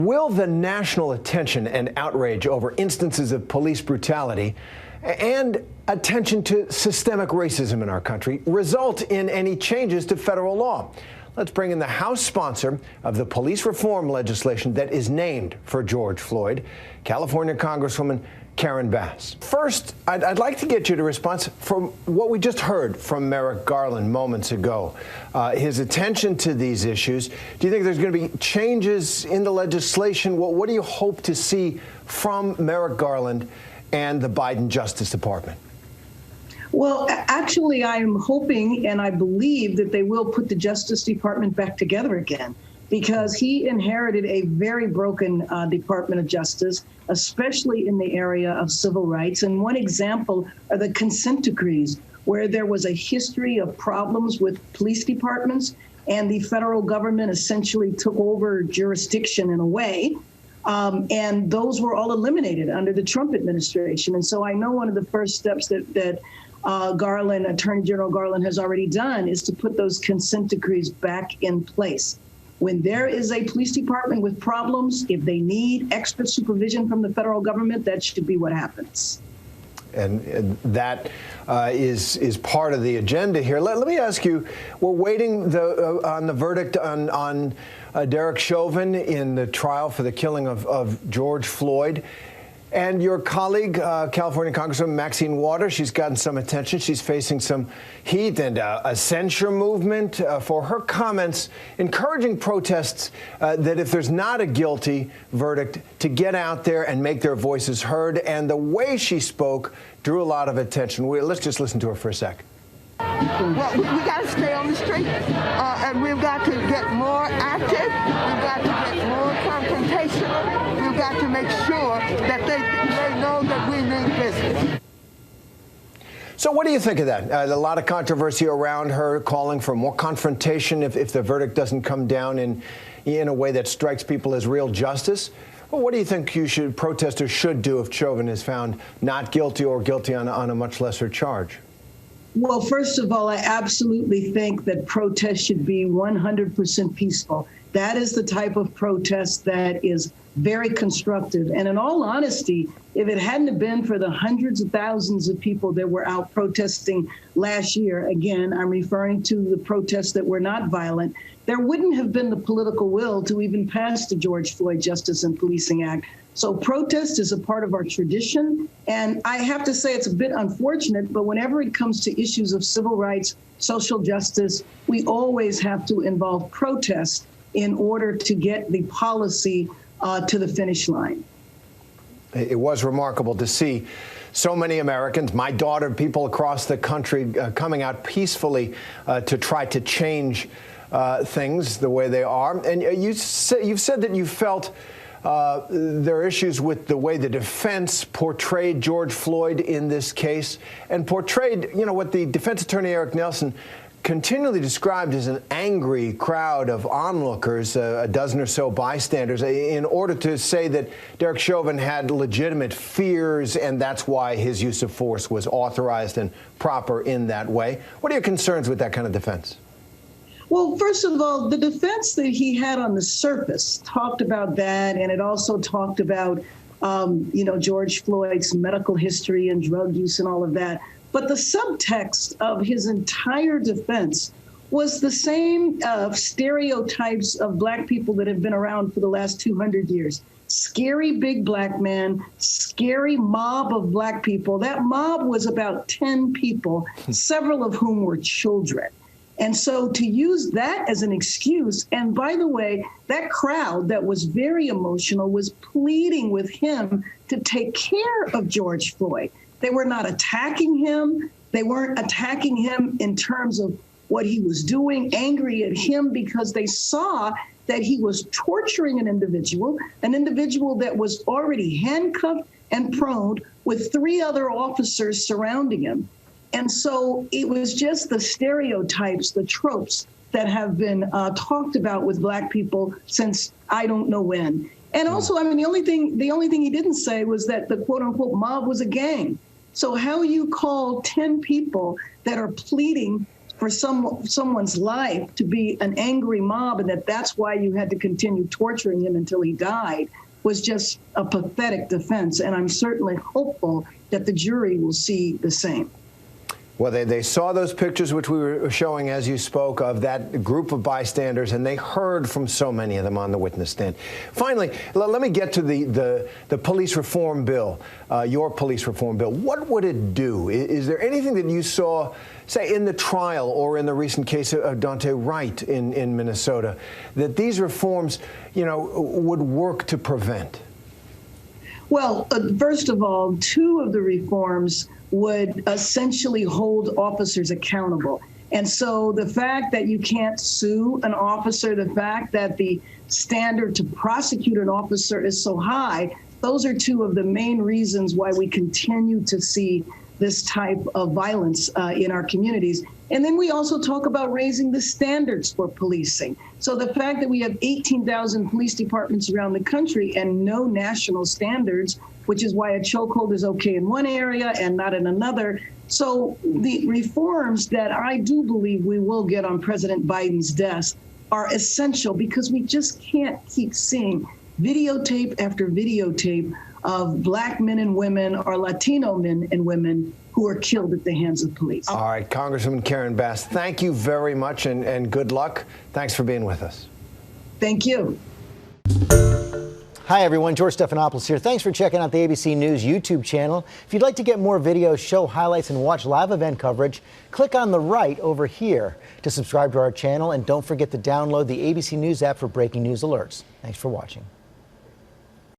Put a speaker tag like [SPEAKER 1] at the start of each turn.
[SPEAKER 1] Will the national attention and outrage over instances of police brutality and attention to systemic racism in our country result in any changes to federal law? Let's bring in the House sponsor of the police reform legislation that is named for George Floyd, California Congresswoman Karen Bass. First, I'd like to get you to respond from what we just heard from Merrick Garland moments ago. His attention to these issues. Do you think there's going to be changes in the legislation? What do you hope to see from Merrick Garland and the Biden Justice Department?
[SPEAKER 2] Well, actually, I am hoping and I believe that they will put the Justice Department back together again, because he inherited a very broken Department of Justice, especially in the area of civil rights. And one example are the consent decrees, where there was a history of problems with police departments, and the federal government essentially took over jurisdiction in a way. And those were all eliminated under the Trump administration. And so I know one of the first steps that Garland, Attorney General Garland, has already done is to put those consent decrees back in place. When there is a police department with problems, if they need extra supervision from the federal government, that should be what happens.
[SPEAKER 1] And that is part of the agenda here. Let me ask you, we're waiting on the verdict on Derek Chauvin in the trial for the killing of George Floyd. And your colleague, California Congresswoman Maxine Waters, she's gotten some attention. She's facing some heat and a censure movement for her comments encouraging protests that if there's not a guilty verdict, to get out there and make their voices heard. And the way she spoke drew a lot of attention. Let's just listen to her for a sec.
[SPEAKER 3] Well, we got to stay on the street, and we've got to get more active. We've got to get more confrontational. We've got to make sure that they know that we mean business.
[SPEAKER 1] So what do you think of that? A lot of controversy around her calling for more confrontation if the verdict doesn't come down in a way that strikes people as real justice. Well, what do you think protesters should do if Chauvin is found not guilty or guilty on a much lesser charge?
[SPEAKER 2] Well, first of all, I absolutely think that protests should be 100% peaceful. That is the type of protest that is very constructive. And in all honesty, if it hadn't been for the hundreds of thousands of people that were out protesting last year, again, I'm referring to the protests that were not violent, there wouldn't have been the political will to even pass the George Floyd Justice and Policing Act. So protest is a part of our tradition. And I have to say it's a bit unfortunate, but whenever it comes to issues of civil rights, social justice, we always have to involve protest in order to get the policy to the finish line.
[SPEAKER 1] It was remarkable to see so many Americans, my daughter, people across the country coming out peacefully to try to change things the way they are. And you've said that you felt there are issues with the way the defense portrayed George Floyd in this case, and portrayed, what the defense attorney Eric Nelson continually described as an angry crowd of onlookers, a dozen or so bystanders, in order to say that Derek Chauvin had legitimate fears, and that's why his use of force was authorized and proper in that way. What are your concerns with that kind of defense?
[SPEAKER 2] Well, first of all, the defense that he had on the surface talked about that, and it also talked about, George Floyd's medical history and drug use and all of that. But the subtext of his entire defense was the same stereotypes of Black people that have been around for the last 200 years. Scary big Black man, scary mob of Black people. That mob was about 10 people, several of whom were children. And so to use that as an excuse, and by the way, that crowd that was very emotional was pleading with him to take care of George Floyd. They were not attacking him. They weren't attacking him in terms of what he was doing, angry at him because they saw that he was torturing an individual that was already handcuffed and prone with 3 other officers surrounding him. And so it was just the stereotypes, the tropes that have been talked about with Black people since I don't know when. And also, the only thing he didn't say was that the quote unquote mob was a gang. So how you call 10 people that are pleading for someone's life to be an angry mob, and that's why you had to continue torturing him until he died, was just a pathetic defense. And I'm certainly hopeful that the jury will see the same.
[SPEAKER 1] Well, they saw those pictures, which we were showing as you spoke, of that group of bystanders, and they heard from so many of them on the witness stand. Finally, let me get to the police reform bill, your police reform bill. What would it do? Is there anything that you saw, say, in the trial or in the recent case of Daunte Wright in Minnesota, that these reforms, would work to prevent?
[SPEAKER 2] Well, first of all, two of the reforms would essentially hold officers accountable. And so the fact that you can't sue an officer, the fact that the standard to prosecute an officer is so high, those are two of the main reasons why we continue to see this type of violence in our communities. And then we also talk about raising the standards for policing. So the fact that we have 18,000 police departments around the country and no national standards, which is why a chokehold is okay in one area and not in another. So the reforms that I do believe we will get on President Biden's desk are essential, because we just can't keep seeing videotape after videotape of Black men and women or Latino men and women who are killed at the hands of police.
[SPEAKER 1] All right, Congresswoman Karen Bass, thank you very much and good luck. Thanks for being with us.
[SPEAKER 2] Thank you.
[SPEAKER 4] Hi, everyone. George Stephanopoulos here. Thanks for checking out the ABC News YouTube channel. If you'd like to get more videos, show highlights, and watch live event coverage, click on the right over here to subscribe to our channel. And don't forget to download the ABC News app for breaking news alerts. Thanks for watching.